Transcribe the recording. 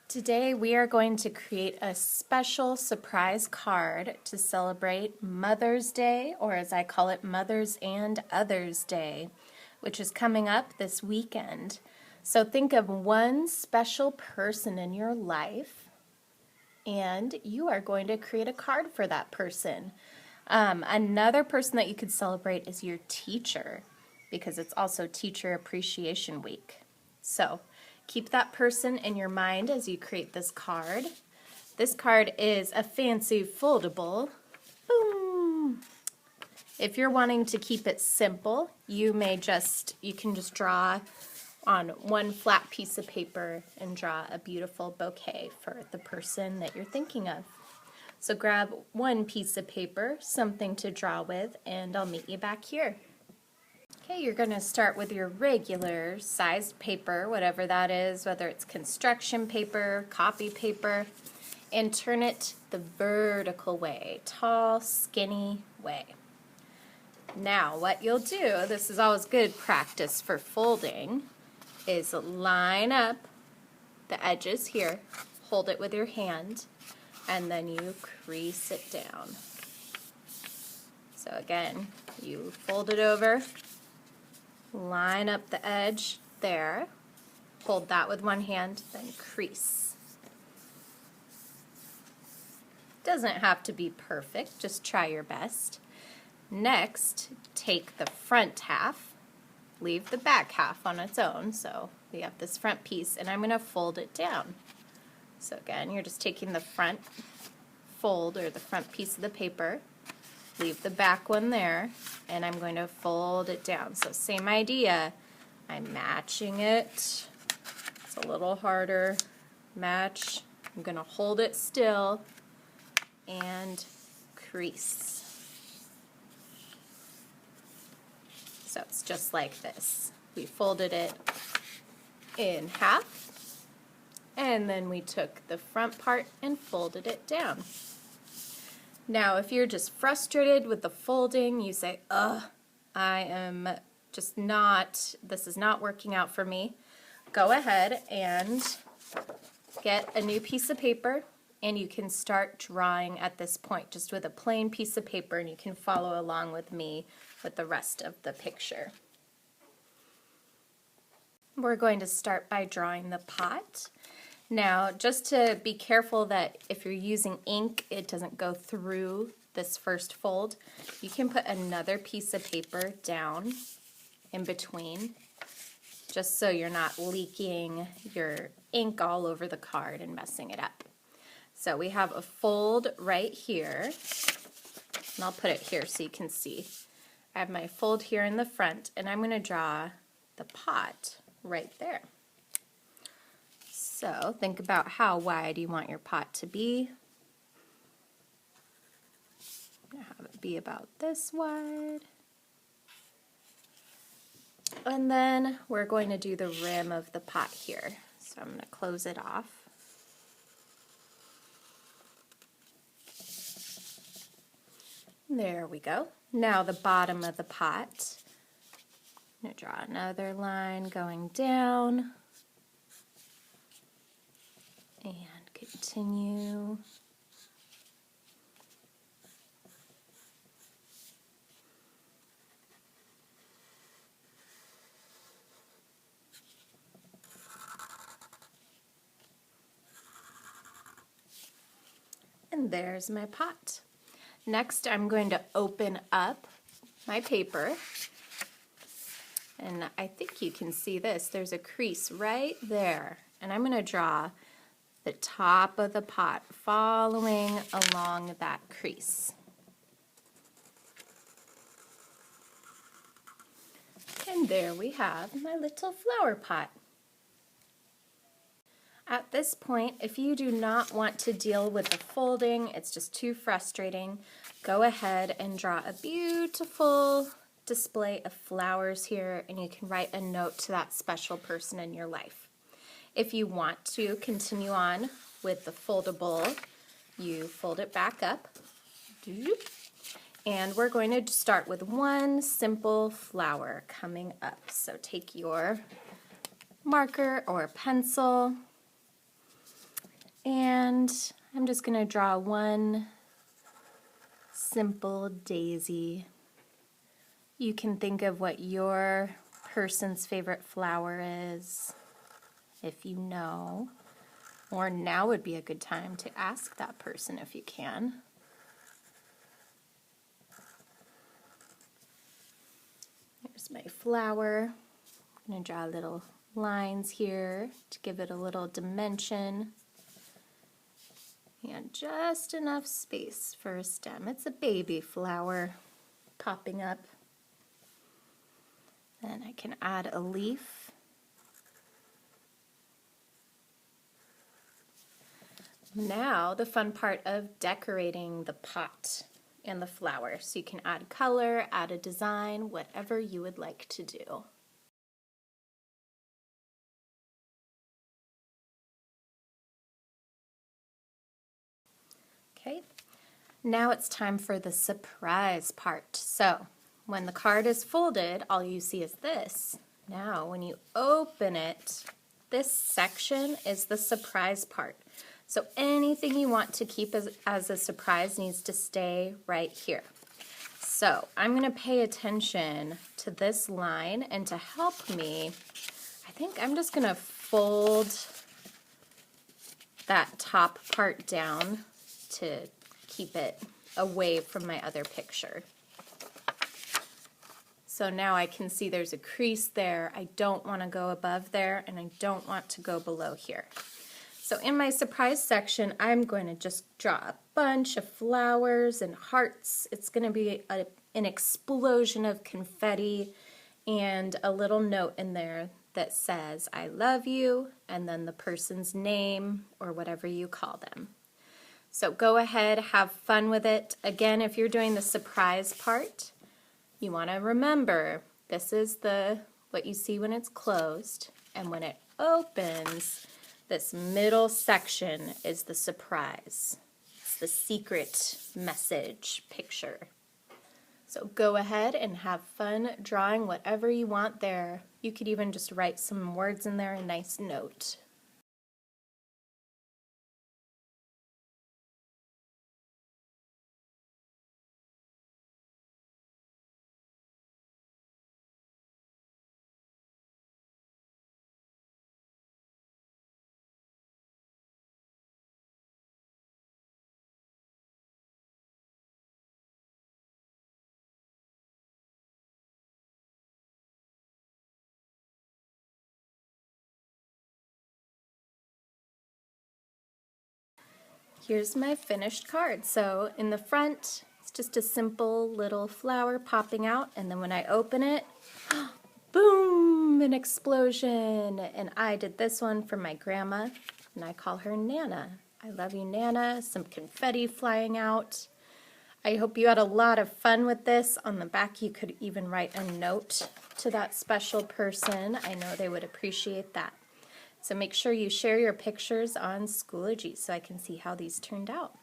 Today we are going to create a special surprise card to celebrate Mother's Day, or as I call it, Mothers and Others Day, which is coming up this weekend. So think of one special person in your life and you are going to create a card for that person. Another person that you could celebrate is your teacher, because it's also Teacher Appreciation Week. So keep that person in your mind as you create this card. This card is a fancy foldable. Boom! If you're wanting to keep it simple, you can just draw on one flat piece of paper and draw a beautiful bouquet for the person that you're thinking of. So grab one piece of paper, something to draw with, and I'll meet you back here. Okay, you're going to start with your regular sized paper, whatever that is, whether it's construction paper, copy paper, and turn it the vertical way, tall, skinny way. Now, what you'll do, this is always good practice for folding, is line up the edges here, hold it with your hand, and then you crease it down. So again, you fold it over, line up the edge there, hold that with one hand, then crease. Doesn't have to be perfect, just try your best. Next, take the front half, leave the back half on its own, so we have this front piece, and I'm going to fold it down. So again, you're just taking the front fold, or the front piece of the paper, leave the back one there, and I'm going to fold it down. So same idea, I'm matching it. It's a little harder. Match. I'm going to hold it still and crease. So it's just like this. We folded it in half, and then we took the front part and folded it down. Now, if you're just frustrated with the folding, you say, I am just not, this is not working out for me, go ahead and get a new piece of paper, and you can start drawing at this point, just with a plain piece of paper, and you can follow along with me with the rest of the picture. We're going to start by drawing the pot. Now, just to be careful that if you're using ink, it doesn't go through this first fold, you can put another piece of paper down in between, just so you're not leaking your ink all over the card and messing it up. So we have a fold right here, and I'll put it here so you can see. I have my fold here in the front, and I'm going to draw the pot right there. So think about how wide you want your pot to be. I'm going to have it be about this wide. And then we're going to do the rim of the pot here. So I'm going to close it off. There we go. Now the bottom of the pot. I'm going to draw another line going down. And continue. And there's my pot. Next, I'm going to open up my paper. And I think you can see this. There's a crease right there. And I'm going to draw the top of the pot following along that crease. And there we have my little flower pot. At this point, if you do not want to deal with the folding, it's just too frustrating, go ahead and draw a beautiful display of flowers here, and you can write a note to that special person in your life. If you want to continue on with the foldable, you fold it back up, and we're going to start with one simple flower coming up. So take your marker or pencil, And I'm just going to draw one simple daisy. You can think of what your person's favorite flower is, if you know. Or now would be a good time to ask that person if you can. Here's my flower. I'm going to draw little lines here to give it a little dimension. And just enough space for a stem. It's a baby flower popping up. Then I can add a leaf. Now the fun part of decorating the pot and the flower. So you can add color, add a design, whatever you would like to do. Okay, now it's time for the surprise part. So when the card is folded, all you see is this. Now when you open it, this section is the surprise part. So anything you want to keep as a surprise needs to stay right here. So I'm going to pay attention to this line, and to help me, I think I'm just going to fold that top part down to keep it away from my other picture. So now I can see there's a crease there. I don't want to go above there, and I don't want to go below here. So in my surprise section, I'm going to just draw a bunch of flowers and hearts. It's going to be an explosion of confetti and a little note in there that says, I love you, and then the person's name or whatever you call them. So go ahead, have fun with it. Again, if you're doing the surprise part, you want to remember this is what you see when it's closed, and when it opens, this middle section is the surprise. It's the secret message picture. So go ahead and have fun drawing whatever you want there. You could even just write some words in there, a nice note. Here's my finished card. So in the front, it's just a simple little flower popping out, and then when I open it, boom, an explosion. And I did this one for my grandma, and I call her Nana. I love you, Nana. Some confetti flying out. I hope you had a lot of fun with this. On the back, you could even write a note to that special person. I know they would appreciate that. So make sure you share your pictures on Schoology so I can see how these turned out.